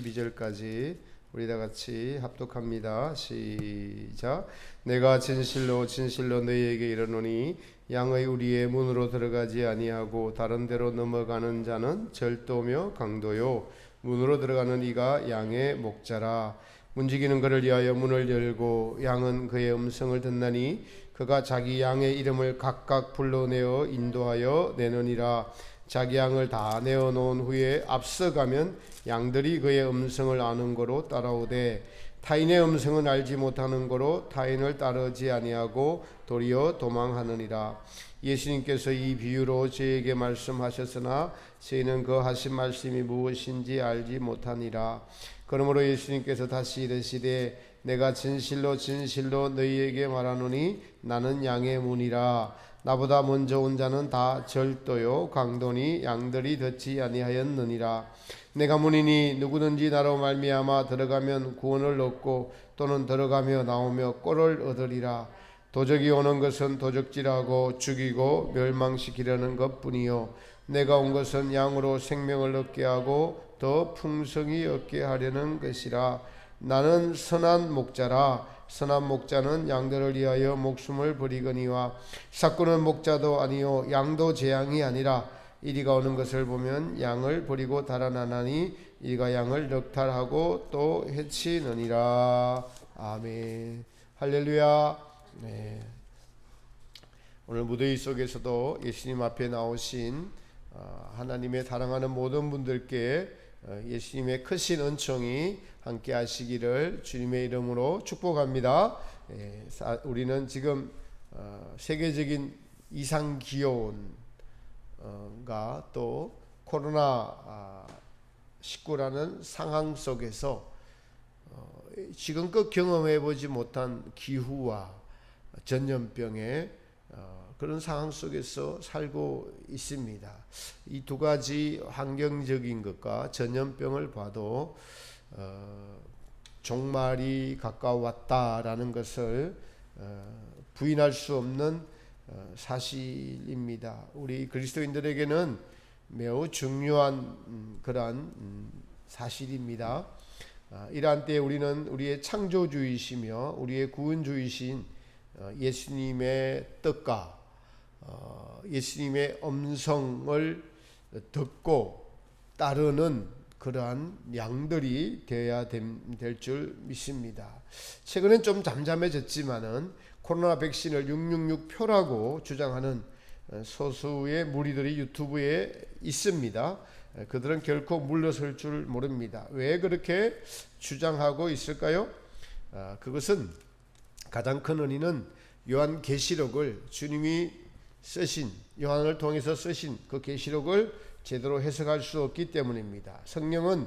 12절까지 우리 다 같이 합독합니다. 시작. 내가 진실로 진실로 너희에게 이르노니 양의 우리의 문으로 들어가지 아니하고 다른 데로 넘어가는 자는 절도며 강도요 문으로 들어가는 이가 양의 목자라. 문지기는 그를 위하여 문을 열고 양은 그의 음성을 듣나니 그가 자기 양의 이름을 각각 불러내어 인도하여 내느니라. 자기 양을 다 내어 놓은 후에 앞서가면 양들이 그의 음성을 아는 거로 따라오되 타인의 음성은 알지 못하는 거로 타인을 따르지 아니하고 도리어 도망하느니라. 예수님께서 이 비유로 저에게 말씀하셨으나 저희는 그 하신 말씀이 무엇인지 알지 못하니라. 그러므로 예수님께서 다시 이르시되 내가 진실로 진실로 너희에게 말하노니 나는 양의 문이라. 나보다 먼저 온 자는 다 절도요 강도니 양들이 듣지 아니하였느니라. 내가 문이니 누구든지 나로 말미암아 들어가면 구원을 얻고 또는 들어가며 나오며 꼴을 얻으리라. 도적이 오는 것은 도적질하고 죽이고 멸망시키려는 것뿐이요 내가 온 것은 양으로 생명을 얻게 하고 더 풍성히 얻게 하려는 것이라. 나는 선한 목자라. 선한 목자는 양들을 위하여 목숨을 버리거니와 삭구는 목자도 아니요 양도 제 양이 아니라 이리가 오는 것을 보면 양을 버리고 달아나나니 이가 양을 넉탈하고 또 해치느니라. 아멘. 할렐루야. 네. 오늘 무더위 속에서도 예수님 앞에 나오신 하나님의 사랑하는 모든 분들께 예수님의 크신 은총이 함께 하시기를 주님의 이름으로 축복합니다. 우리는 지금 세계적인 이상기온과 또 코로나 19라는 상황 속에서 지금껏 경험해보지 못한 기후와 전염병의 그런 상황 속에서 살고 있습니다. 이 두 가지 환경적인 것과 전염병을 봐도 종말이 가까웠다라는 것을 부인할 수 없는 사실입니다. 우리 그리스도인들에게는 매우 중요한 그러한 사실입니다. 이러한 때에 우리는 우리의 창조주이시며 우리의 구원주이신 예수님의 뜻과 예수님의 음성을 듣고 따르는 그러한 양들이 되어야 될 줄 믿습니다. 최근엔 좀 잠잠해졌지만은 코로나 백신을 666표라고 주장하는 소수의 무리들이 유튜브에 있습니다. 그들은 결코 물러설 줄 모릅니다. 왜 그렇게 주장하고 있을까요? 그것은 가장 큰 원인은 요한계시록을 주님이 쓰신 요한을 통해서 쓰신 그 계시록을 제대로 해석할 수 없기 때문입니다. 성경은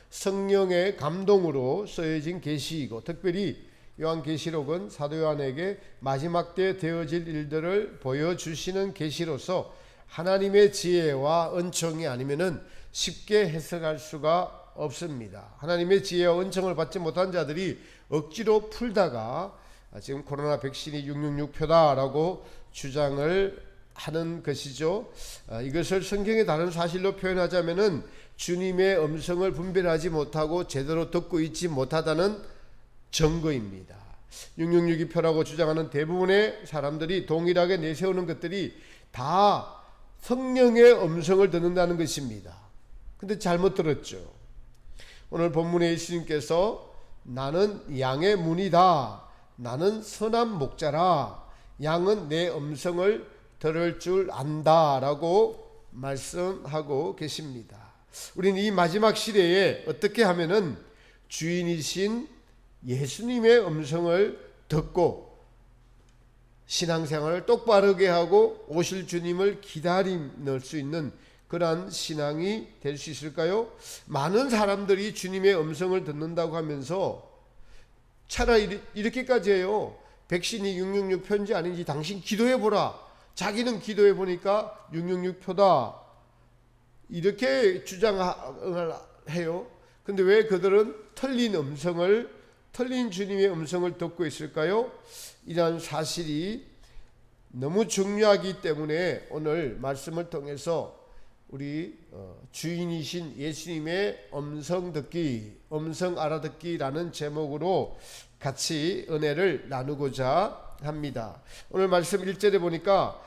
성령의 감동으로 쓰여진 계시이고 특별히 요한계시록은 사도 요한에게 마지막 때 되어질 일들을 보여주시는 계시로서 하나님의 지혜와 은총이 아니면은 쉽게 해석할 수가 없습니다. 하나님의 지혜와 은총을 받지 못한 자들이 억지로 풀다가 지금 코로나 백신이 666표다라고 주장을 하는 것이죠. 이것을 성경의 다른 사실로 표현하자면은 주님의 음성을 분별하지 못하고 제대로 듣고 있지 못하다는 증거입니다. 666표라고 주장하는 대부분의 사람들이 동일하게 내세우는 것들이 다 성령의 음성을 듣는다는 것입니다. 근데 잘못 들었죠. 오늘 본문에 예수님께서 나는 양의 문이다. 나는 선한 목자라. 양은 내 음성을 들을 줄 안다라고 말씀하고 계십니다. 우리는 이 마지막 시대에 어떻게 하면은 주인이신 예수님의 음성을 듣고 신앙생활을 똑바르게 하고 오실 주님을 기다릴 수 있는 그러한 신앙이 될 수 있을까요? 많은 사람들이 주님의 음성을 듣는다고 하면서 차라리 이렇게까지 해요. 백신이 666표인지 아닌지 당신 기도해보라. 자기는 기도해보니까 666표다. 이렇게 주장을 해요. 근데 왜 그들은 틀린 주님의 음성을 듣고 있을까요? 이러한 사실이 너무 중요하기 때문에 오늘 말씀을 통해서 우리 주인이신 예수님의 음성 듣기, 음성 알아듣기라는 제목으로 같이 은혜를 나누고자 합니다. 오늘 말씀 1절에 보니까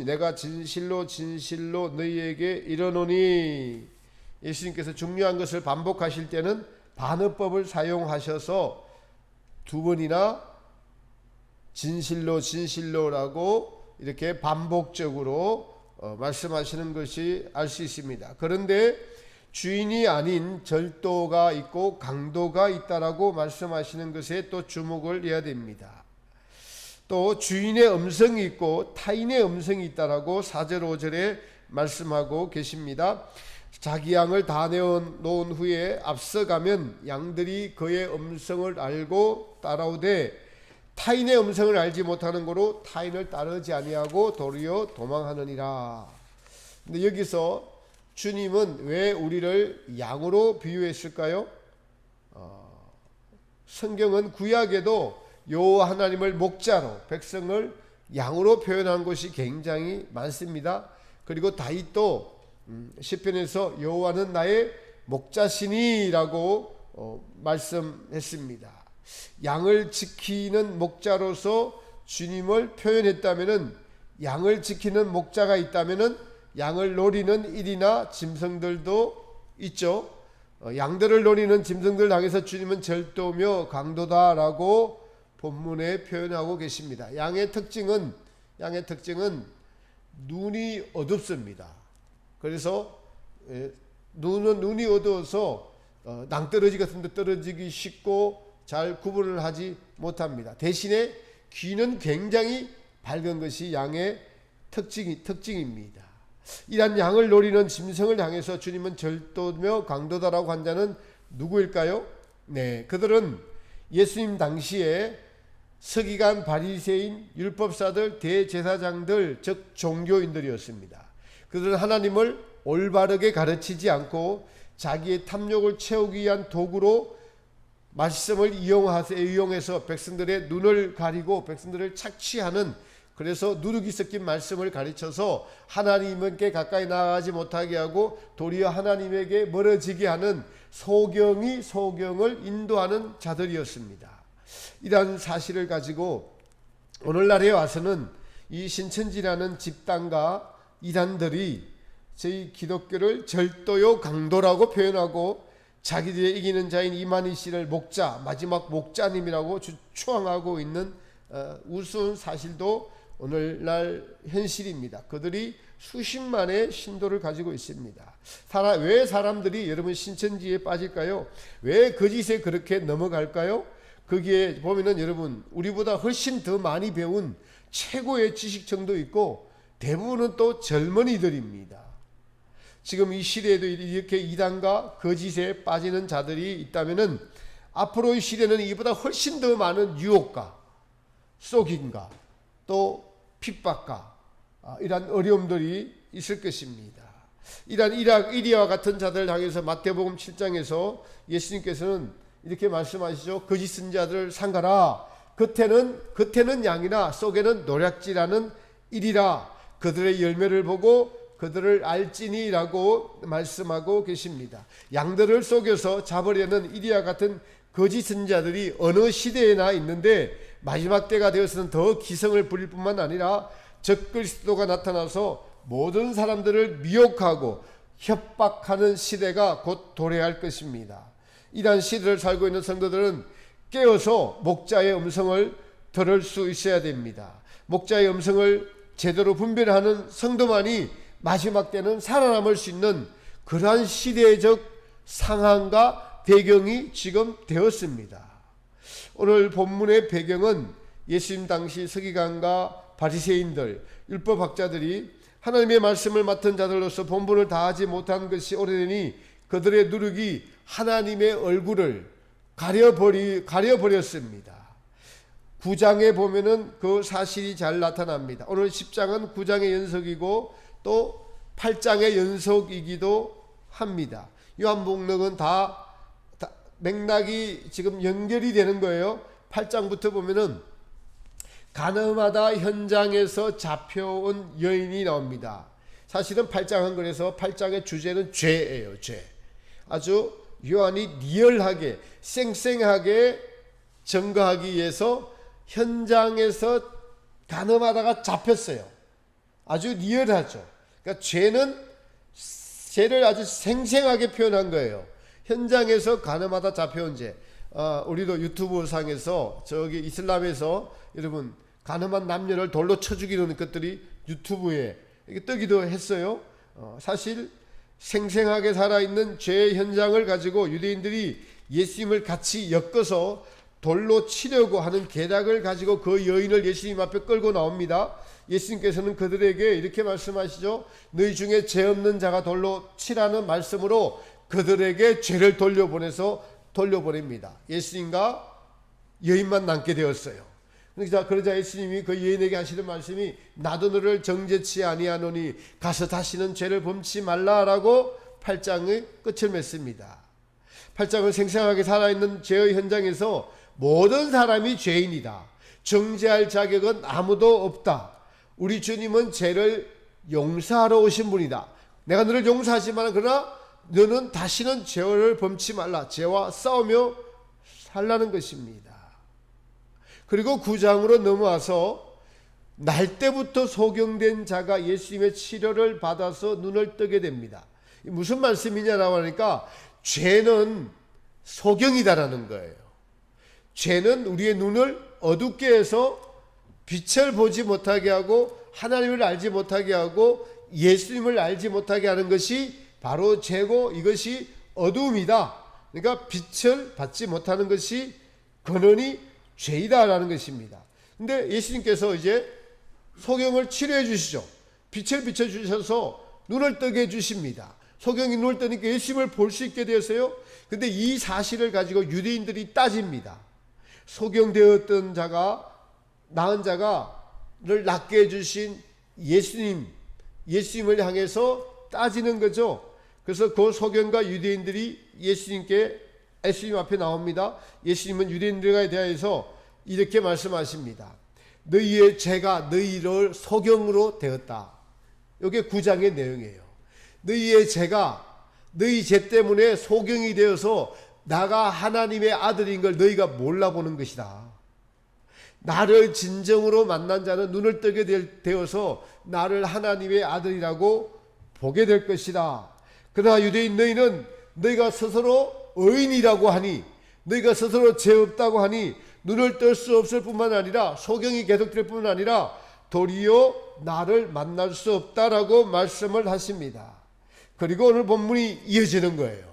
내가 진실로 너희에게 이르노니, 예수님께서 중요한 것을 반복하실 때는 반어법을 사용하셔서 두 번이나 진실로라고 이렇게 반복적으로 말씀하시는 것이 알 수 있습니다. 그런데 주인이 아닌 절도가 있고 강도가 있다라고 말씀하시는 것에 또 주목을 해야 됩니다. 또 주인의 음성이 있고 타인의 음성이 있다라고 4절 5절에 말씀하고 계십니다. 자기 양을 다 내어놓은 후에 앞서가면 양들이 그의 음성을 알고 따라오되 타인의 음성을 알지 못하는 거로 타인을 따르지 아니하고 도리어 도망하느니라. 근데 여기서 주님은 왜 우리를 양으로 비유했을까요? 성경은 구약에도 여호와 하나님을 목자로, 백성을 양으로 표현한 것이 굉장히 많습니다. 그리고 다윗도 시편에서 여호와는 나의 목자시니라고 말씀했습니다. 양을 지키는 목자로서 주님을 표현했다면은, 양을 지키는 목자가 있다면은 양을 노리는 일이나 짐승들도 있죠. 양들을 노리는 짐승들 향해서 주님은 절도며 강도다라고 본문에 표현하고 계십니다. 양의 특징은 눈이 어둡습니다. 그래서 눈이 어두워서 낭떠러지 같은 데 떨어지기 쉽고 잘 구분을 하지 못합니다. 대신에 귀는 굉장히 밝은 것이 양의 특징입니다. 이러한 양을 노리는 짐승을 향해서 주님은 절도며 강도다라고 한 자는 누구일까요? 네, 그들은 예수님 당시에 서기관, 바리새인, 율법사들, 대제사장들, 즉 종교인들이었습니다. 그들은 하나님을 올바르게 가르치지 않고 자기의 탐욕을 채우기 위한 도구로 말씀을 이용해서 백성들의 눈을 가리고 백성들을 착취하는, 그래서 누룩이 섞인 말씀을 가르쳐서 하나님께 가까이 나아가지 못하게 하고 도리어 하나님에게 멀어지게 하는 소경을 인도하는 자들이었습니다. 이러한 사실을 가지고 오늘날에 와서는 이 신천지라는 집단과 이단들이 저희 기독교를 절도요 강도라고 표현하고 자기들의 이기는 자인 이만희 씨를 마지막 목자님이라고 추앙하고 있는 우스운 사실도 오늘날 현실입니다. 그들이 수십만의 신도를 가지고 있습니다. 왜 사람들이 여러분 신천지에 빠질까요? 왜 그 짓에 그렇게 넘어갈까요? 거기에 보면은 여러분 우리보다 훨씬 더 많이 배운 최고의 지식층도 있고 대부분은 또 젊은이들입니다. 지금 이 시대에도 이렇게 이단과 거짓에 빠지는 자들이 있다면은 앞으로의 시대는 이보다 훨씬 더 많은 유혹과 속임과 또 핍박과 이러한 어려움들이 있을 것입니다. 이러한 이리와 같은 자들 향해서 마태복음 7장에서 예수님께서는 이렇게 말씀하시죠. 거짓 선지자들을 삼가라. 겉에는 양이나 속에는 노략질하는 이리라. 그들의 열매를 보고 그들을 알지니라고 말씀하고 계십니다. 양들을 속여서 잡으려는 이리와 같은 거짓 선지자들이 어느 시대에나 있는데 마지막 때가 되어서는 더 기성을 부릴 뿐만 아니라 적그리스도가 나타나서 모든 사람들을 미혹하고 협박하는 시대가 곧 도래할 것입니다. 이러한 시대를 살고 있는 성도들은 깨어서 목자의 음성을 들을 수 있어야 됩니다. 목자의 음성을 제대로 분별하는 성도만이 마지막 때는 살아남을 수 있는 그러한 시대적 상황과 배경이 지금 되었습니다. 오늘 본문의 배경은 예수님 당시 서기관과 바리새인들, 율법학자들이 하나님의 말씀을 맡은 자들로서 본분을 다하지 못한 것이 오래되니 그들의 누룩이 하나님의 얼굴을 가려버렸습니다. 9장에 보면은 그 사실이 잘 나타납니다. 오늘 10장은 9장의 연속이고 또 8장의 연속이기도 합니다. 요한복음은 다 맥락이 지금 연결이 되는 거예요. 8장부터 보면은 가늠하다 현장에서 잡혀온 여인이 나옵니다. 사실은 8장 한글에서 8장의 주제는 죄예요. 죄. 아주 요한이 리얼하게 쌩쌩하게 증거하기 위해서 현장에서 가늠하다가 잡혔어요. 아주 리얼하죠. 그러니까 죄를 아주 생생하게 표현한 거예요. 현장에서 가늠하다 잡혀온 죄. 우리도 유튜브 상에서 저기 이슬람에서 여러분 가늠한 남녀를 돌로 쳐 죽이는 것들이 유튜브에 뜨기도 했어요. 사실 생생하게 살아있는 죄의 현장을 가지고 유대인들이 예수님을 같이 엮어서 돌로 치려고 하는 계략을 가지고 그 여인을 예수님 앞에 끌고 나옵니다. 예수님께서는 그들에게 이렇게 말씀하시죠. 너희 중에 죄 없는 자가 돌로 치라는 말씀으로 그들에게 죄를 돌려보냅니다. 예수님과 여인만 남게 되었어요. 그러자 예수님이 그 여인에게 하시는 말씀이 나도 너를 정죄치 아니하노니 가서 다시는 죄를 범치 말라라고 8장의 끝을 맺습니다. 8장은 생생하게 살아있는 죄의 현장에서 모든 사람이 죄인이다. 정죄할 자격은 아무도 없다. 우리 주님은 죄를 용서하러 오신 분이다. 내가 너를 용서하지만 그러나 너는 다시는 죄를 범치 말라. 죄와 싸우며 살라는 것입니다. 그리고 9장으로 넘어와서 날 때부터 소경된 자가 예수님의 치료를 받아서 눈을 뜨게 됩니다. 무슨 말씀이냐라고 하니까 죄는 소경이다라는 거예요. 죄는 우리의 눈을 어둡게 해서 빛을 보지 못하게 하고 하나님을 알지 못하게 하고 예수님을 알지 못하게 하는 것이 바로 죄고 이것이 어두움이다. 그러니까 빛을 받지 못하는 것이 근원이 죄이다라는 것입니다. 근데 예수님께서 이제 소경을 치료해 주시죠. 빛을 비춰주셔서 눈을 뜨게 해주십니다. 소경이 눈을 뜨니까 예수님을 볼 수 있게 되었어요. 근데 이 사실을 가지고 유대인들이 따집니다. 소경되었던 자가 나은 자가를 낫게 해주신 예수님을 향해서 따지는 거죠. 그래서 그 소경과 유대인들이 예수님 앞에 나옵니다. 예수님은 유대인들에 대해서 이렇게 말씀하십니다. 너희의 죄가 너희를 소경으로 되었다. 이게 9장의 내용이에요. 너희의 죄가 너희 죄 때문에 소경이 되어서 나가 하나님의 아들인 걸 너희가 몰라보는 것이다. 나를 진정으로 만난 자는 눈을 뜨게 되어서 나를 하나님의 아들이라고 보게 될 것이다. 그러나 유대인 너희는 너희가 스스로 의인이라고 하니 너희가 스스로 죄 없다고 하니 눈을 뜰 수 없을 뿐만 아니라 소경이 계속될 뿐만 아니라 도리어 나를 만날 수 없다라고 말씀을 하십니다. 그리고 오늘 본문이 이어지는 거예요.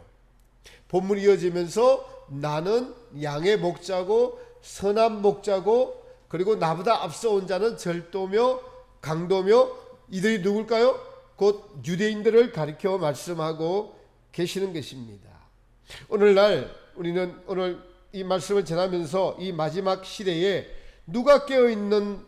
본문이 이어지면서 나는 양의 목자고 선한 목자고 그리고 나보다 앞서 온 자는 절도며 강도며 이들이 누굴까요? 곧 유대인들을 가리켜 말씀하고 계시는 것입니다. 오늘날 우리는 오늘 이 말씀을 전하면서 이 마지막 시대에 누가 깨어있는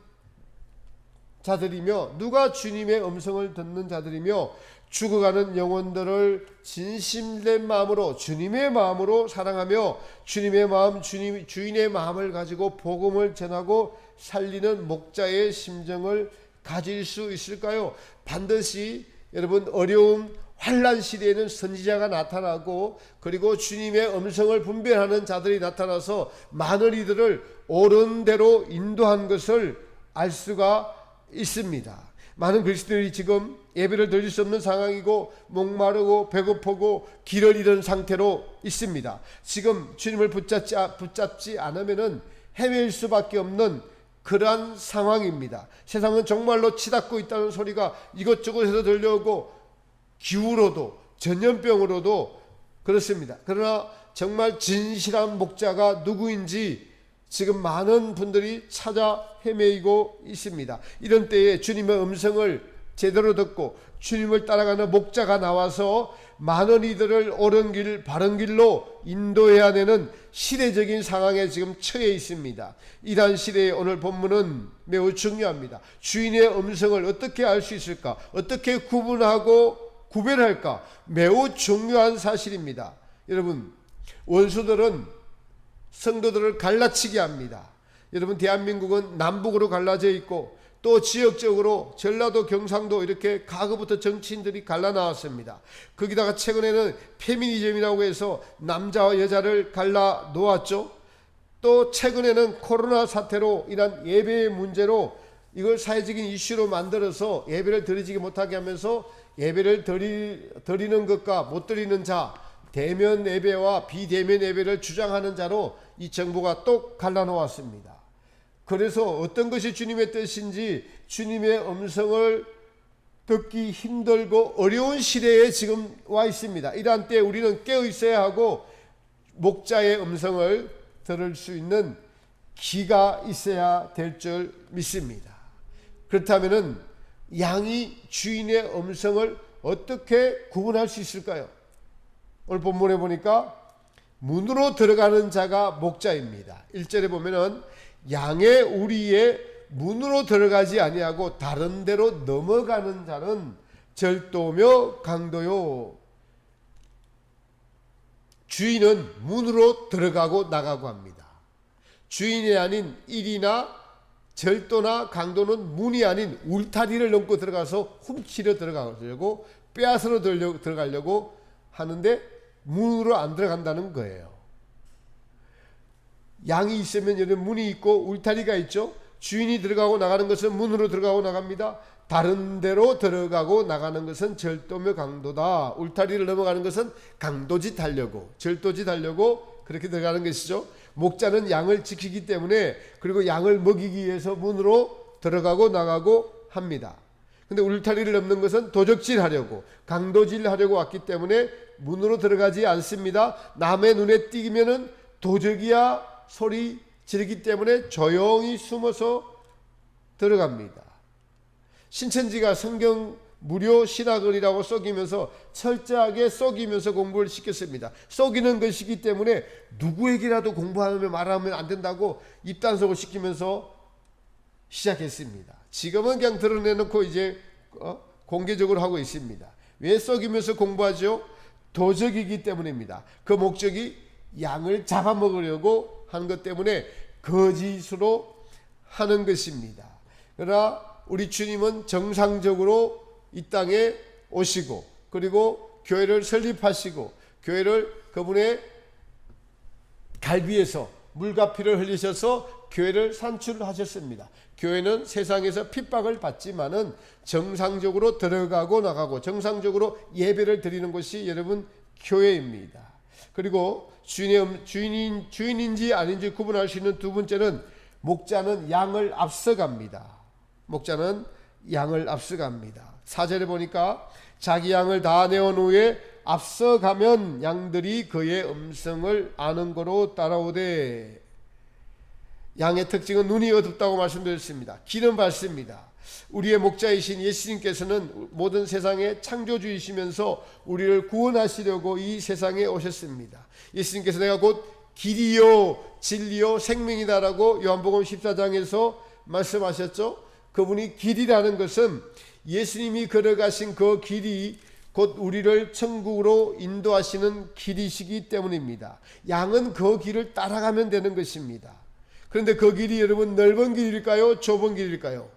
자들이며 누가 주님의 음성을 듣는 자들이며 죽어가는 영혼들을 진심된 마음으로 주님의 마음으로 사랑하며 주님의 마음 주인의 마음을 가지고 복음을 전하고 살리는 목자의 심정을 가질 수 있을까요? 반드시 여러분 어려움 환난 시대에는 선지자가 나타나고 그리고 주님의 음성을 분별하는 자들이 나타나서 많은 이들을 옳은 대로 인도한 것을 알 수가 있습니다. 많은 그리스도인이 지금 예배를 드릴 수 없는 상황이고 목마르고 배고프고 길을 잃은 상태로 있습니다. 지금 주님을 붙잡지 않으면은 헤매일 수밖에 없는 그러한 상황입니다. 세상은 정말로 치닫고 있다는 소리가 이것저것에서 들려오고 기후로도 전염병으로도 그렇습니다. 그러나 정말 진실한 목자가 누구인지 지금 많은 분들이 찾아 헤매이고 있습니다. 이런 때에 주님의 음성을 제대로 듣고 주님을 따라가는 목자가 나와서 많은 이들을 옳은 길, 바른 길로 인도해야 되는 시대적인 상황에 지금 처해 있습니다. 이러한 시대에 오늘 본문은 매우 중요합니다. 주인의 음성을 어떻게 알 수 있을까? 어떻게 구별할까? 매우 중요한 사실입니다. 여러분, 원수들은 성도들을 갈라치게 합니다. 여러분, 대한민국은 남북으로 갈라져 있고 또 지역적으로 전라도 경상도 이렇게 과거부터 정치인들이 갈라나왔습니다. 거기다가 최근에는 페미니즘이라고 해서 남자와 여자를 갈라 놓았죠. 또 최근에는 코로나 사태로 인한 예배의 문제로 이걸 사회적인 이슈로 만들어서 예배를 드리지 못하게 하면서 예배를 드리는 것과 못 드리는 자, 대면 예배와 비대면 예배를 주장하는 자로 이 정부가 또 갈라놓았습니다. 그래서 어떤 것이 주님의 뜻인지 주님의 음성을 듣기 힘들고 어려운 시대에 지금 와 있습니다. 이러한 때에 우리는 깨어 있어야 하고 목자의 음성을 들을 수 있는 귀가 있어야 될 줄 믿습니다. 그렇다면 양이 주인의 음성을 어떻게 구분할 수 있을까요? 오늘 본문에 보니까 문으로 들어가는 자가 목자입니다. 1절에 보면은 양의 우리의 문으로 들어가지 아니하고 다른 데로 넘어가는 자는 절도며 강도요. 주인은 문으로 들어가고 나가고 합니다. 주인이 아닌 일이나 절도나 강도는 문이 아닌 울타리를 넘고 들어가서 훔치려 들어가려고 빼앗으러 들어가려고 하는데 문으로 안 들어간다는 거예요. 양이 있으면 여기 문이 있고 울타리가 있죠. 주인이 들어가고 나가는 것은 문으로 들어가고 나갑니다. 다른 데로 들어가고 나가는 것은 절도며 강도다. 울타리를 넘어가는 것은 강도짓 하려고, 절도짓 하려고 그렇게 들어가는 것이죠. 목자는 양을 지키기 때문에, 그리고 양을 먹이기 위해서 문으로 들어가고 나가고 합니다. 근데 울타리를 넘는 것은 도적질 하려고, 강도질 하려고 왔기 때문에 문으로 들어가지 않습니다. 남의 눈에 띄면은 도적이야 소리 지르기 때문에 조용히 숨어서 들어갑니다. 신천지가 성경 무료 신학을이라고 속이면서 철저하게 속이면서 공부를 시켰습니다. 속이는 것이기 때문에 누구에게라도 공부하면 말하면 안 된다고 입단속을 시키면서 시작했습니다. 지금은 그냥 드러내놓고 이제 공개적으로 하고 있습니다. 왜 속이면서 공부하죠? 도적이기 때문입니다. 그 목적이 양을 잡아먹으려고 하는 것 때문에 거짓으로 하는 것입니다. 그러나 우리 주님은 정상적으로 이 땅에 오시고, 그리고 교회를 설립하시고, 교회를 그분의 갈비에서 물과 피를 흘리셔서 교회를 산출하셨습니다. 교회는 세상에서 핍박을 받지만은 정상적으로 들어가고 나가고 정상적으로 예배를 드리는 것이 여러분 교회입니다. 그리고 주인인지 아닌지 구분할 수 있는 두 번째는 목자는 양을 앞서갑니다. 목자는 양을 앞서갑니다. 4절에 보니까 자기 양을 다 내온 후에 앞서가면 양들이 그의 음성을 아는 거로 따라오되. 양의 특징은 눈이 어둡다고 말씀드렸습니다. 귀는 밝습니다. 우리의 목자이신 예수님께서는 모든 세상의 창조주이시면서 우리를 구원하시려고 이 세상에 오셨습니다. 예수님께서 내가 곧 길이요 진리요 생명이다라고 요한복음 14장에서 말씀하셨죠. 그분이 길이라는 것은 예수님이 걸어가신 그 길이 곧 우리를 천국으로 인도하시는 길이시기 때문입니다. 양은 그 길을 따라가면 되는 것입니다. 그런데 그 길이 여러분 넓은 길일까요? 좁은 길일까요?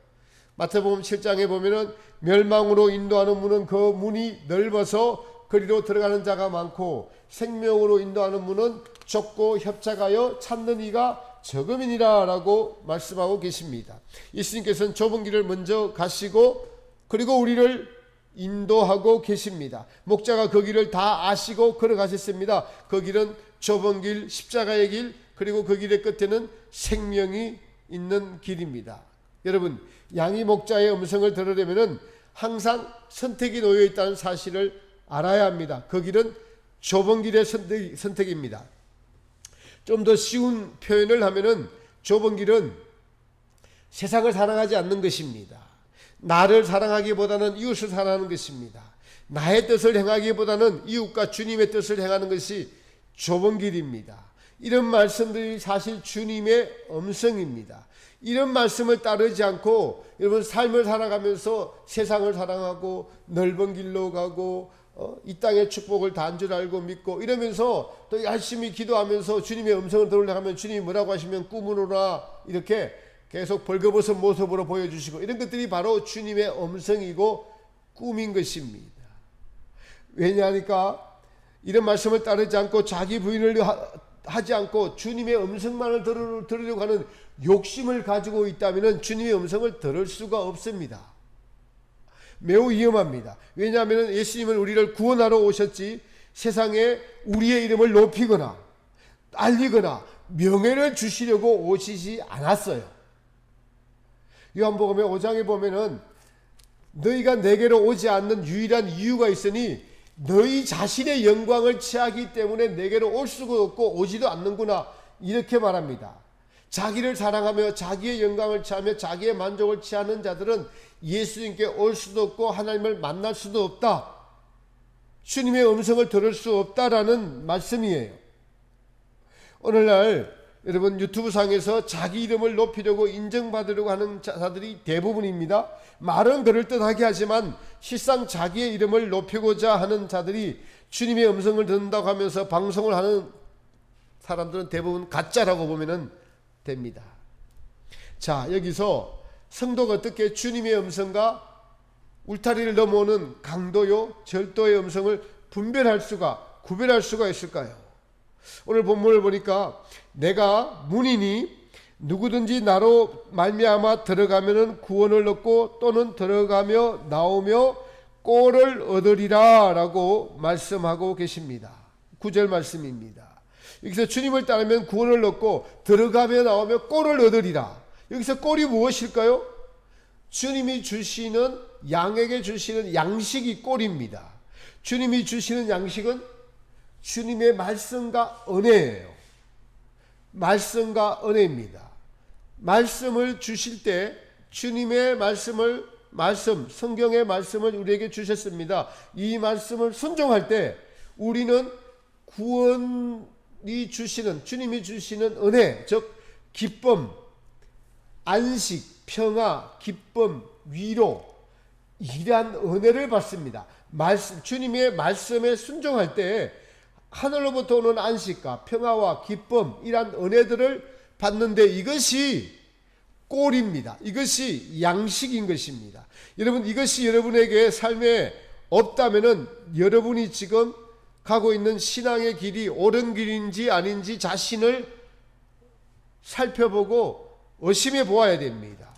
마태복음 7장에 보면은 멸망으로 인도하는 문은 그 문이 넓어서 그리로 들어가는 자가 많고, 생명으로 인도하는 문은 좁고 협착하여 찾는 이가 적음이니라 라고 말씀하고 계십니다. 예수님께서는 좁은 길을 먼저 가시고 그리고 우리를 인도하고 계십니다. 목자가 그 길을 다 아시고 걸어가셨습니다. 그 길은 좁은 길, 십자가의 길, 그리고 그 길의 끝에는 생명이 있는 길입니다. 여러분, 양이 목자의 음성을 들으려면 항상 선택이 놓여 있다는 사실을 알아야 합니다. 그 길은 좁은 길의 선택입니다. 좀 더 쉬운 표현을 하면은 좁은 길은 세상을 사랑하지 않는 것입니다. 나를 사랑하기보다는 이웃을 사랑하는 것입니다. 나의 뜻을 행하기보다는 이웃과 주님의 뜻을 행하는 것이 좁은 길입니다. 이런 말씀들이 사실 주님의 음성입니다. 이런 말씀을 따르지 않고 여러분 삶을 살아가면서 세상을 사랑하고 넓은 길로 가고 이 땅의 축복을 단 줄 알고 믿고 이러면서 또 열심히 기도하면서 주님의 음성을 들으려고 하면 주님이 뭐라고 하시면 꿈을 오라 이렇게 계속 벌거벗은 모습으로 보여주시고, 이런 것들이 바로 주님의 음성이고 꿈인 것입니다. 왜냐하니까 이런 말씀을 따르지 않고 자기 부인을 하지 않고 주님의 음성만을 들으려고 하는 욕심을 가지고 있다면 주님의 음성을 들을 수가 없습니다. 매우 위험합니다. 왜냐하면 예수님은 우리를 구원하러 오셨지 세상에 우리의 이름을 높이거나 알리거나 명예를 주시려고 오시지 않았어요. 요한복음의 5장에 보면은 너희가 내게로 오지 않는 유일한 이유가 있으니 너희 자신의 영광을 취하기 때문에 내게로 올 수가 없고 오지도 않는구나, 이렇게 말합니다. 자기를 사랑하며 자기의 영광을 취하며 자기의 만족을 취하는 자들은 예수님께 올 수도 없고 하나님을 만날 수도 없다, 주님의 음성을 들을 수 없다라는 말씀이에요. 오늘날 여러분 유튜브 상에서 자기 이름을 높이려고 인정받으려고 하는 자들이 대부분입니다. 말은 그럴듯하게 하지만 실상 자기의 이름을 높이고자 하는 자들이 주님의 음성을 듣는다고 하면서 방송을 하는 사람들은 대부분 가짜라고 보면 됩니다. 자, 여기서 성도가 어떻게 주님의 음성과 울타리를 넘어오는 강도요 절도의 음성을 구별할 수가 있을까요? 오늘 본문을 보니까 내가 문이니 누구든지 나로 말미암아 들어가면은 구원을 얻고 또는 들어가며 나오며 꼴을 얻으리라 라고 말씀하고 계십니다. 9절 말씀입니다. 여기서 주님을 따르면 구원을 얻고 들어가며 나오며 꼴을 얻으리라. 여기서 꼴이 무엇일까요? 주님이 주시는, 양에게 주시는 양식이 꼴입니다. 주님이 주시는 양식은 주님의 말씀과 은혜예요. 말씀과 은혜입니다. 말씀을 주실 때 주님의 성경의 말씀을 우리에게 주셨습니다. 이 말씀을 순종할 때 우리는 구원이 주시는, 주님이 주시는 은혜, 즉 기쁨, 안식, 평화, 기쁨, 위로, 이러한 은혜를 받습니다. 주님의 말씀에 순종할 때 하늘로부터 오는 안식과 평화와 기쁨, 이러한 은혜들을 받는데 이것이 꼴입니다. 이것이 양식인 것입니다. 여러분, 이것이 여러분에게 삶에 없다면은 여러분이 지금 가고 있는 신앙의 길이 옳은 길인지 아닌지 자신을 살펴보고 의심해 보아야 됩니다.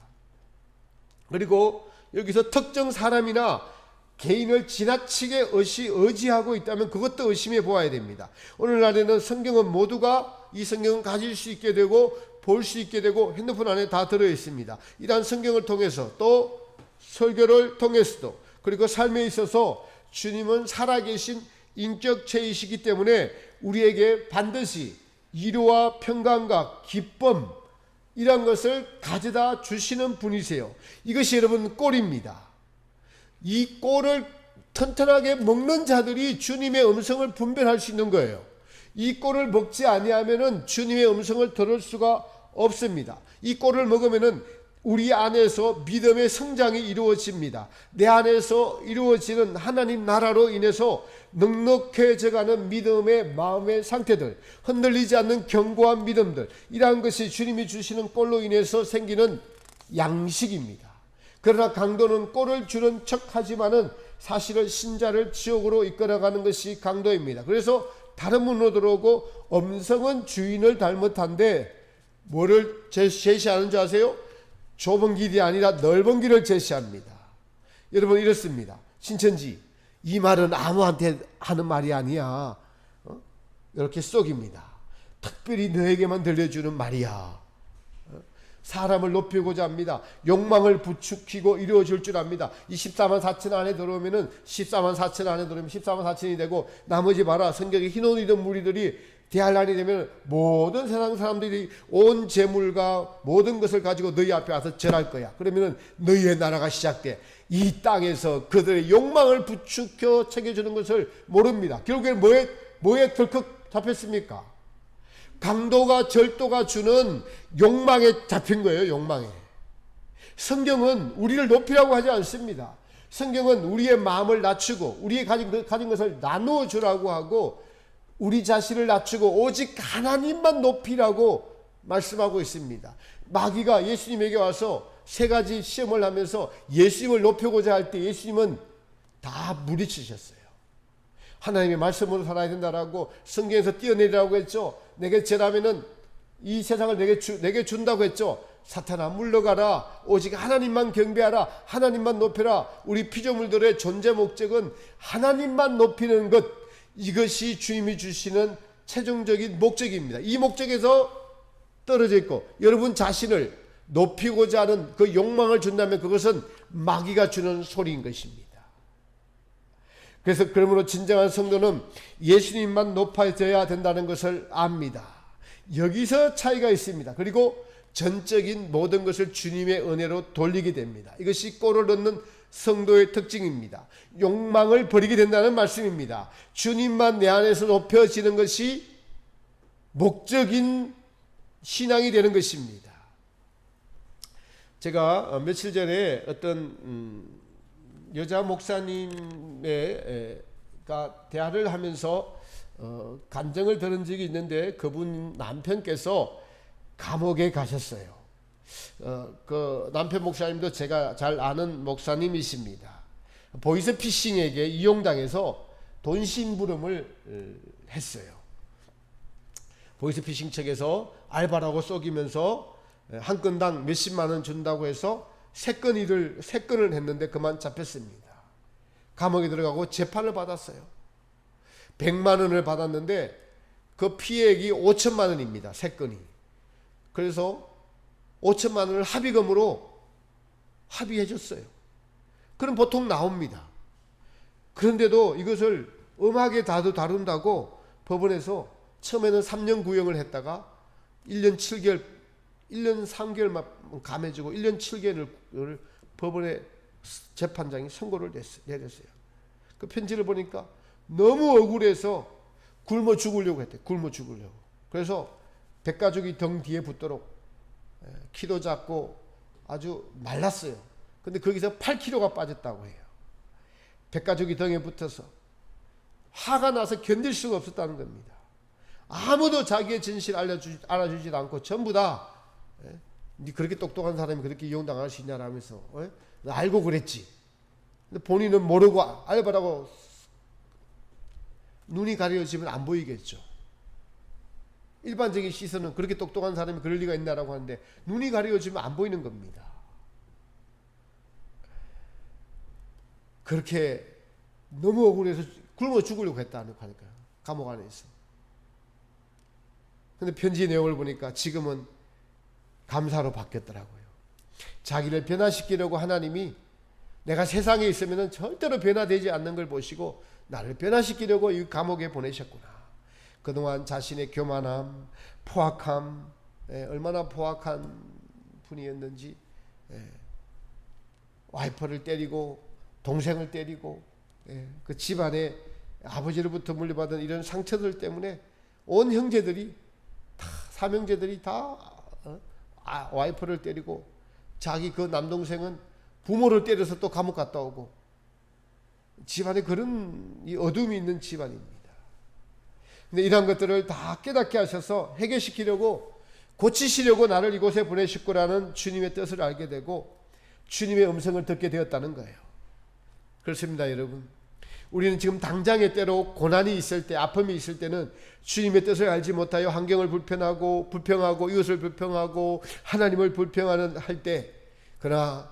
그리고 여기서 특정 사람이나 개인을 지나치게 의지하고 있다면 그것도 의심해 보아야 됩니다. 오늘날에는 성경은 모두가 이 성경을 가질 수 있게 되고 볼 수 있게 되고 핸드폰 안에 다 들어 있습니다. 이러한 성경을 통해서 또 설교를 통해서도, 그리고 삶에 있어서 주님은 살아계신 인격체이시기 때문에 우리에게 반드시 위로와 평강과 기쁨, 이런 것을 가져다 주시는 분이세요. 이것이 여러분 꼴입니다. 이 꼴을 튼튼하게 먹는 자들이 주님의 음성을 분별할 수 있는 거예요. 이 꼴을 먹지 아니하면은 주님의 음성을 들을 수가 없습니다. 이 꼴을 먹으면은 우리 안에서 믿음의 성장이 이루어집니다. 내 안에서 이루어지는 하나님 나라로 인해서 넉넉해져가는 믿음의 마음의 상태들, 흔들리지 않는 견고한 믿음들, 이러한 것이 주님이 주시는 꼴로 인해서 생기는 양식입니다. 그러나 강도는 꼴을 주는 척하지만은 사실은 신자를 지옥으로 이끌어가는 것이 강도입니다. 그래서 다른 문으로 들어오고 음성은 주인을 닮았한데 뭐를 제시하는 줄 아세요? 좁은 길이 아니라 넓은 길을 제시합니다. 여러분 이렇습니다. 신천지, 이 말은 아무한테 하는 말이 아니야. 이렇게 쏙입니다. 특별히 너에게만 들려주는 말이야. 사람을 높이고자 합니다. 욕망을 부추기고 이루어질 줄 압니다. 이 14만 4천 안에 들어오면은 14만 4천 안에 들어오면 14만 4천이 되고, 나머지 봐라, 성경에 흰 옷 입은 무리들이 대할 날이 되면 모든 세상 사람들이 온 재물과 모든 것을 가지고 너희 앞에 와서 절할 거야. 그러면은 너희의 나라가 시작돼. 이 땅에서 그들의 욕망을 부추겨 챙겨주는 것을 모릅니다. 결국엔 뭐에 덜컥 잡혔습니까? 강도가 절도가 주는 욕망에 잡힌 거예요. 욕망에. 성경은 우리를 높이라고 하지 않습니다. 성경은 우리의 마음을 낮추고 우리의 가진 것을 나누어 주라고 하고 우리 자신을 낮추고 오직 하나님만 높이라고 말씀하고 있습니다. 마귀가 예수님에게 와서 세 가지 시험을 하면서 예수님을 높이고자 할 때 예수님은 다 물리치셨어요. 하나님의 말씀으로 살아야 된다라고 성경에서 뛰어내리라고 했죠. 내게 제라면은 이 세상을 내게 준다고 했죠. 사탄아 물러가라. 오직 하나님만 경배하라. 하나님만 높여라. 우리 피조물들의 존재 목적은 하나님만 높이는 것, 이것이 주님이 주시는 최종적인 목적입니다. 이 목적에서 떨어져 있고 여러분 자신을 높이고자 하는 그 욕망을 준다면 그것은 마귀가 주는 소리인 것입니다. 그래서 그러므로 진정한 성도는 예수님만 높아져야 된다는 것을 압니다. 여기서 차이가 있습니다. 그리고 전적인 모든 것을 주님의 은혜로 돌리게 됩니다. 이것이 꼴을 얻는 성도의 특징입니다. 욕망을 버리게 된다는 말씀입니다. 주님만 내 안에서 높여지는 것이 목적인 신앙이 되는 것입니다. 제가 며칠 전에 어떤 여자 목사님과 대화를 하면서 간증을 들은 적이 있는데 그분 남편께서 감옥에 가셨어요. 그 남편 목사님도 제가 잘 아는 목사님이십니다. 보이스피싱에게 이용당해서 돈 심부름을 했어요. 보이스피싱 측에서 알바라고 속이면서 한 건당 몇십만 원 준다고 해서 세 건을 했는데 그만 잡혔습니다. 감옥에 들어가고 재판을 받았어요. 100만 원을 받았는데 그 피해액이 5천만 원입니다. 세 건이. 그래서 5천만 원을 합의금으로 합의해 줬어요. 그럼 보통 나옵니다. 그런데도 이것을 엄하게 다룬다고 법원에서 처음에는 3년 구형을 했다가 1년 3개월만 감해주고 1년 7개월을 법원의 재판장이 선고를 내렸어요. 그 편지를 보니까 너무 억울해서 굶어 죽으려고 했대. 굶어 죽으려고. 그래서 백가죽이 등 뒤에 붙도록 키도 작고 아주 말랐어요. 근데 거기서 8kg가 빠졌다고 해요. 백가죽이 등에 붙어서 화가 나서 견딜 수가 없었다는 겁니다. 아무도 자기의 진실을 알아주지 않고 전부 다 네 그렇게 똑똑한 사람이 그렇게 이용당할 수 있냐라면서 알고 그랬지. 근데 본인은 모르고 알바라고 눈이 가려지면 안 보이겠죠. 일반적인 시선은 그렇게 똑똑한 사람이 그럴 리가 있나라고 하는데 눈이 가려지면 안 보이는 겁니다. 그렇게 너무 억울해서 굶어 죽으려고 했다는 거니까요. 감옥 안에서. 근데 편지 내용을 보니까 지금은 감사로 바뀌었더라고요. 자기를 변화시키려고 하나님이 내가 세상에 있으면 절대로 변화되지 않는 걸 보시고 나를 변화시키려고 이 감옥에 보내셨구나. 그동안 자신의 교만함, 포악함, 얼마나 포악한 분이었는지, 와이프를 때리고 동생을 때리고 그 집안에 아버지로부터 물려받은 이런 상처들 때문에 온 형제들이 다 삼형제들이 다 와이프를 때리고 자기 그 남동생은 부모를 때려서 또 감옥 갔다 오고 집안에 그런 이 어둠이 있는 집안입니다. 근데 이러한 것들을 다 깨닫게 하셔서 해결시키려고 고치시려고 나를 이곳에 보내셨구라는 주님의 뜻을 알게 되고 주님의 음성을 듣게 되었다는 거예요. 그렇습니다, 여러분. 우리는 지금 당장의 때로 고난이 있을 때, 아픔이 있을 때는 주님의 뜻을 알지 못하여 환경을 불평하고 이웃을 불평하고 하나님을 불평하는 할 때, 그러나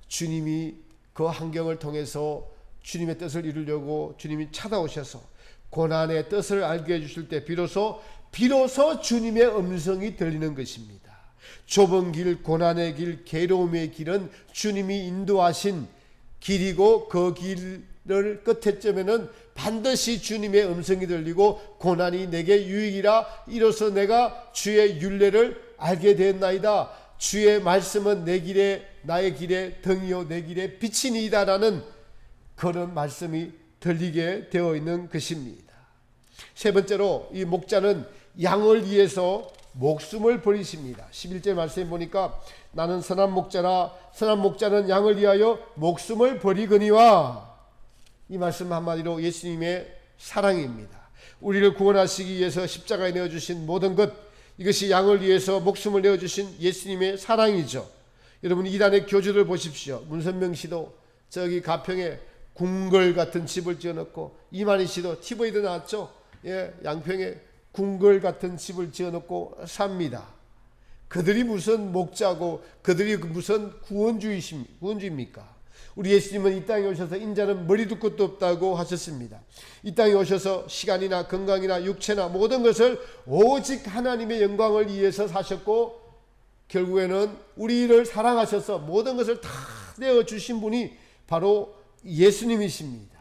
주님이 그 환경을 통해서 주님의 뜻을 이루려고 주님이 찾아오셔서 고난의 뜻을 알게 해주실 때 비로소 주님의 음성이 들리는 것입니다. 좁은 길, 고난의 길, 괴로움의 길은 주님이 인도하신 길이고 그 길을 끝에쯤에는 반드시 주님의 음성이 들리고 고난이 내게 유익이라 이로써 내가 주의 율례를 알게 되었나이다. 주의 말씀은 내 길에 나의 길에 등이요 내 길에 빛이니이다라는 그런 말씀이 들리게 되어 있는 것입니다. 세 번째로 이 목자는 양을 위해서 목숨을 버리십니다. 11절 말씀에 보니까 나는 선한 목자라 선한 목자는 양을 위하여 목숨을 버리거니와, 이 말씀 한마디로 예수님의 사랑입니다. 우리를 구원하시기 위해서 십자가에 내어주신 모든 것, 이것이 양을 위해서 목숨을 내어주신 예수님의 사랑이죠. 여러분 이단의 교주들 보십시오. 문선명 씨도 저기 가평에 궁궐 같은 집을 지어놓고, 이만희 씨도 TV에도 나왔죠. 예, 양평에 궁궐 같은 집을 지어놓고 삽니다. 그들이 무슨 목자고 그들이 무슨 구원주입니까? 우리 예수님은 이 땅에 오셔서 인자는 머리도 끝도 없다고 하셨습니다. 이 땅에 오셔서 시간이나 건강이나 육체나 모든 것을 오직 하나님의 영광을 위해서 사셨고, 결국에는 우리를 사랑하셔서 모든 것을 다 내어주신 분이 바로 예수님이십니다.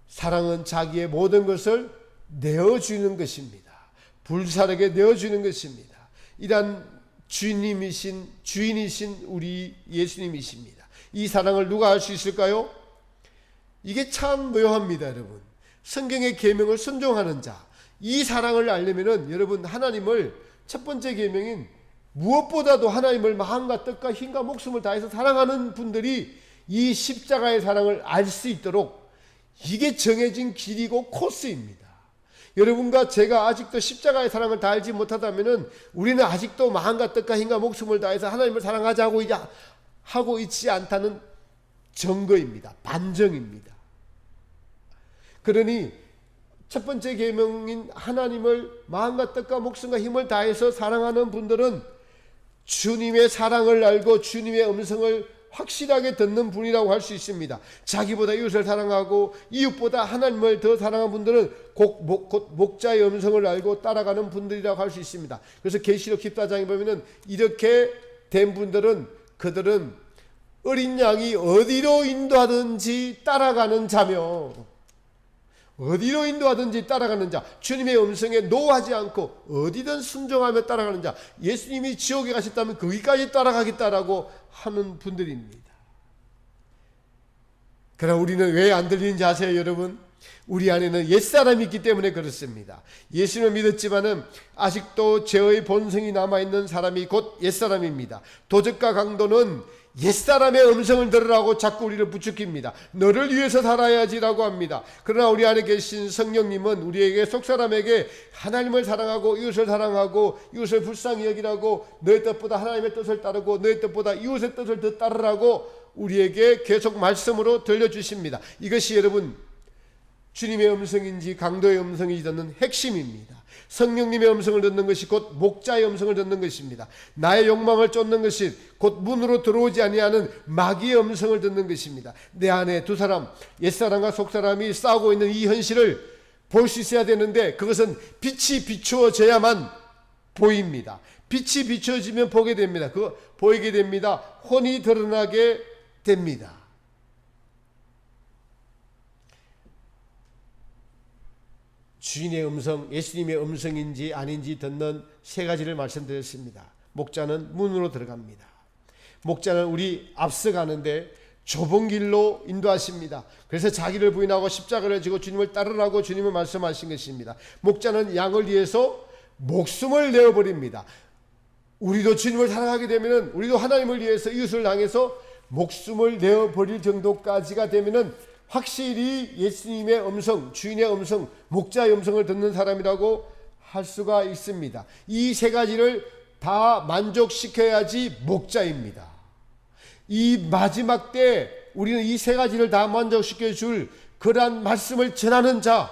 사랑은 자기의 모든 것을 내어주는 것입니다. 불사르게 내어주는 것입니다. 이런 주인이신 우리 예수님이십니다. 이 사랑을 누가 알 수 있을까요? 이게 참 묘합니다, 여러분. 성경의 계명을 순종하는 자, 이 사랑을 알려면은 여러분 하나님을 첫 번째 계명인 무엇보다도 하나님을 마음과 뜻과 힘과 목숨을 다해서 사랑하는 분들이 이 십자가의 사랑을 알 수 있도록 이게 정해진 길이고 코스입니다. 여러분과 제가 아직도 십자가의 사랑을 다 알지 못하다면 우리는 아직도 마음과 뜻과 힘과 목숨을 다해서 하나님을 사랑하고 있지 않다는 증거입니다. 반증입니다. 그러니 첫 번째 계명인 하나님을 마음과 뜻과 목숨과 힘을 다해서 사랑하는 분들은 주님의 사랑을 알고 주님의 음성을 확실하게 듣는 분이라고 할 수 있습니다. 자기보다 이웃을 사랑하고 이웃보다 하나님을 더 사랑하는 분들은 곧 목자의 음성을 알고 따라가는 분들이라고 할 수 있습니다. 그래서 계시록 14장에 보면은 이렇게 된 분들은 그들은 어린 양이 어디로 인도하든지 따라가는 자며, 어디로 인도하든지 따라가는 자, 주님의 음성에 노하지 않고 어디든 순종하며 따라가는 자, 예수님이 지옥에 가셨다면 거기까지 따라가겠다라고 하는 분들입니다. 그러나 우리는 왜 안 들리는지 아세요, 여러분? 우리 안에는 옛사람이 있기 때문에 그렇습니다. 예수님을 믿었지만은 아직도 죄의 본성이 남아있는 사람이 곧 옛사람입니다. 도적과 강도는 옛사람의 음성을 들으라고 자꾸 우리를 부추깁니다. 너를 위해서 살아야지라고 합니다. 그러나 우리 안에 계신 성령님은 우리에게, 속사람에게 하나님을 사랑하고 이웃을 사랑하고 이웃을 불쌍히 여기라고, 너의 뜻보다 하나님의 뜻을 따르고 너의 뜻보다 이웃의 뜻을 더 따르라고 우리에게 계속 말씀으로 들려주십니다. 이것이 여러분 주님의 음성인지 강도의 음성인지 듣는 핵심입니다. 성령님의 음성을 듣는 것이 곧 목자의 음성을 듣는 것입니다. 나의 욕망을 쫓는 것이 곧 문으로 들어오지 아니하는 마귀의 음성을 듣는 것입니다. 내 안에 두 사람, 옛사람과 속사람이 싸우고 있는 이 현실을 볼 수 있어야 되는데 그것은 빛이 비추어져야만 보입니다. 빛이 비추어지면 보게 됩니다. 보이게 됩니다. 혼이 드러나게 됩니다. 주인의 음성, 예수님의 음성인지 아닌지 듣는 세 가지를 말씀드렸습니다. 목자는 문으로 들어갑니다. 목자는 우리 앞서가는데 좁은 길로 인도하십니다. 그래서 자기를 부인하고 십자가를 지고 주님을 따르라고 주님은 말씀하신 것입니다. 목자는 양을 위해서 목숨을 내어버립니다. 우리도 주님을 사랑하게 되면, 우리도 하나님을 위해서 이웃을 향해서 목숨을 내어버릴 정도까지가 되면 확실히 예수님의 음성, 주인의 음성, 목자의 음성을 듣는 사람이라고 할 수가 있습니다. 이 세 가지를 다 만족시켜야지 목자입니다. 이 마지막 때 우리는 이 세 가지를 다 만족시켜 줄 그러한 말씀을 전하는 자,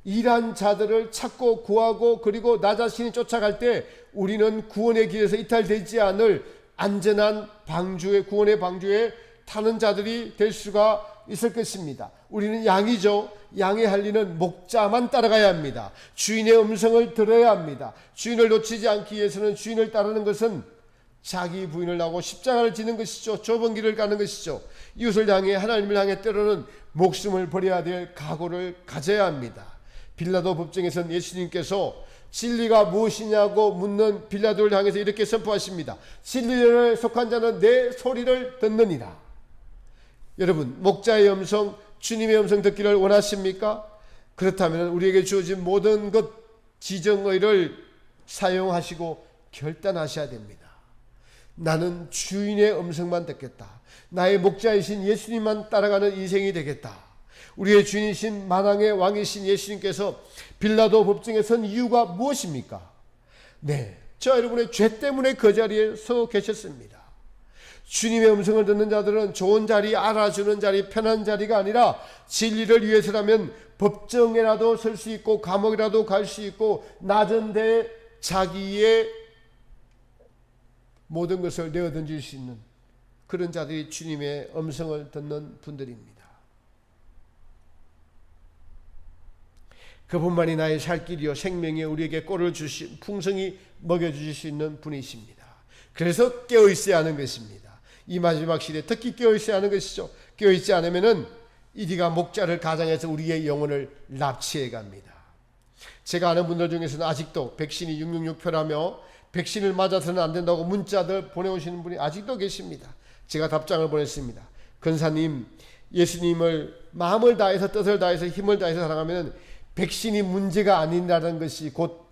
이러한 자들을 찾고 구하고 그리고 나 자신이 쫓아갈 때 우리는 구원의 길에서 이탈되지 않을 안전한 방주에, 구원의 방주에 타는 자들이 될 수가 있을 것입니다. 우리는 양이죠. 양의 할 일은 목자만 따라가야 합니다. 주인의 음성을 들어야 합니다. 주인을 놓치지 않기 위해서는 주인을 따르는 것은 자기 부인을 하고 십자가를 지는 것이죠. 좁은 길을 가는 것이죠. 이웃을 향해, 하나님을 향해 때로는 목숨을 버려야 될 각오를 가져야 합니다. 빌라도 법정에서는 예수님께서 진리가 무엇이냐고 묻는 빌라도를 향해서 이렇게 선포하십니다. 진리에 속한 자는 내 소리를 듣느니라. 여러분, 목자의 음성, 주님의 음성 듣기를 원하십니까? 그렇다면 우리에게 주어진 모든 것 지정의를 사용하시고 결단하셔야 됩니다. 나는 주인의 음성만 듣겠다. 나의 목자이신 예수님만 따라가는 인생이 되겠다. 우리의 주인이신 만왕의 왕이신 예수님께서 빌라도 법정에 선 이유가 무엇입니까? 네, 저 여러분의 죄 때문에 그 자리에 서 계셨습니다. 주님의 음성을 듣는 자들은 좋은 자리, 알아주는 자리, 편한 자리가 아니라 진리를 위해서라면 법정에라도 설 수 있고 감옥이라도 갈 수 있고 낮은 데에 자기의 모든 것을 내어던질 수 있는 그런 자들이 주님의 음성을 듣는 분들입니다. 그분만이 나의 살 길이요 생명이요 우리에게 꼴을 주시 풍성히 먹여주실 수 있는 분이십니다. 그래서 깨어있어야 하는 것입니다. 이 마지막 시대에 특히 깨어있어야 하는 것이죠. 깨어있지 않으면은 이리가 목자를 가장해서 우리의 영혼을 납치해 갑니다. 제가 아는 분들 중에서는 아직도 백신이 666표라며 백신을 맞아서는 안 된다고 문자들 보내오시는 분이 아직도 계십니다. 제가 답장을 보냈습니다. 근사님, 예수님을 마음을 다해서 뜻을 다해서 힘을 다해서 사랑하면 백신이 문제가 아니라는 것이 곧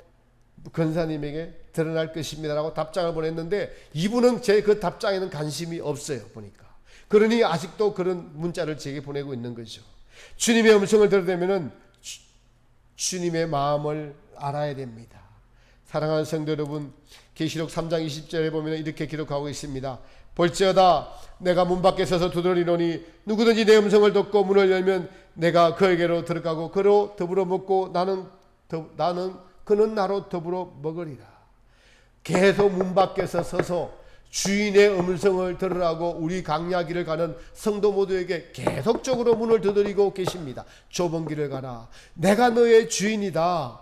근사님에게 드러날 것입니다 라고 답장을 보냈는데 이분은 제 그 답장에는 관심이 없어요. 보니까 그러니 아직도 그런 문자를 제게 보내고 있는 거죠. 주님의 음성을 들으려면 주님의 마음을 알아야 됩니다. 사랑하는 성도 여러분, 계시록 3장 20절에 보면 이렇게 기록하고 있습니다. 볼지어다 내가 문 밖에 서서 두드리노니 누구든지 내 음성을 듣고 문을 열면 내가 그에게로 들어가고 그로 더불어 먹고 그는 나로 더불어 먹으리라. 계속 문 밖에서 서서 주인의 음성을 들으라고 우리 강야길을 가는 성도 모두에게 계속적으로 문을 두드리고 계십니다. 좁은 길을 가라. 내가 너의 주인이다.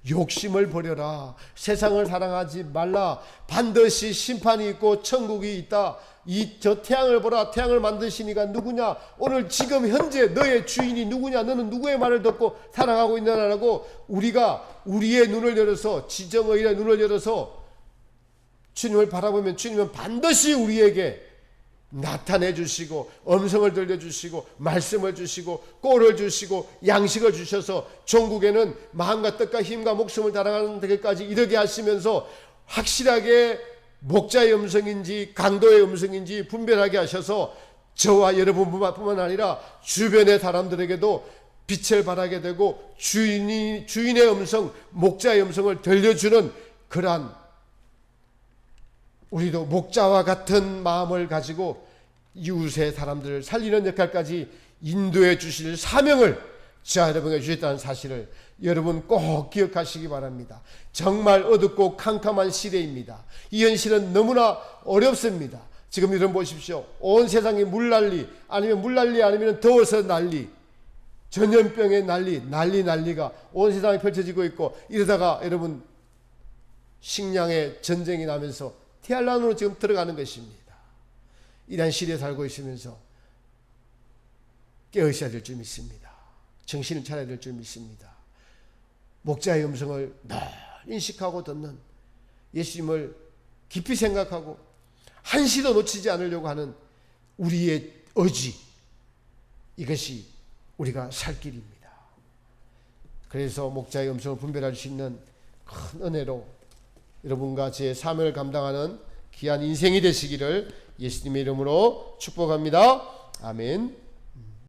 욕심을 버려라. 세상을 사랑하지 말라. 반드시 심판이 있고 천국이 있다. 저 태양을 보라. 태양을 만드신 이가 누구냐? 오늘 지금 현재 너의 주인이 누구냐? 너는 누구의 말을 듣고 살아가고 있느냐라고 우리가 우리의 눈을 열어서 지정의의 눈을 열어서 주님을 바라보면 주님은 반드시 우리에게 나타내 주시고 음성을 들려주시고 말씀을 주시고 꼴을 주시고 양식을 주셔서 종국에는 마음과 뜻과 힘과 목숨을 달아가는 데까지 이르게 하시면서 확실하게 목자의 음성인지 강도의 음성인지 분별하게 하셔서 저와 여러분뿐만 아니라 주변의 사람들에게도 빛을 발하게 되고 주인의 음성, 목자의 음성을 들려주는 그러한 우리도 목자와 같은 마음을 가지고 이웃의 사람들을 살리는 역할까지 인도해 주실 사명을 저 여러분에게 주셨다는 사실을 여러분 꼭 기억하시기 바랍니다. 정말 어둡고 캄캄한 시대입니다. 이 현실은 너무나 어렵습니다. 지금 여러분 보십시오. 온 세상이 물난리 아니면 더워서 난리, 전염병의 난리가 온 세상에 펼쳐지고 있고 이러다가 여러분 식량의 전쟁이 나면서 테알란으로 지금 들어가는 것입니다. 이런 시대에 살고 있으면서 깨어있어야 될 줄 믿습니다. 정신을 차려야 될 줄 믿습니다. 목자의 음성을 늘 인식하고 듣는 예수님을 깊이 생각하고 한시도 놓치지 않으려고 하는 우리의 의지, 이것이 우리가 살 길입니다. 그래서 목자의 음성을 분별할 수 있는 큰 은혜로 여러분과 제 사명을 감당하는 귀한 인생이 되시기를 예수님의 이름으로 축복합니다. 아멘.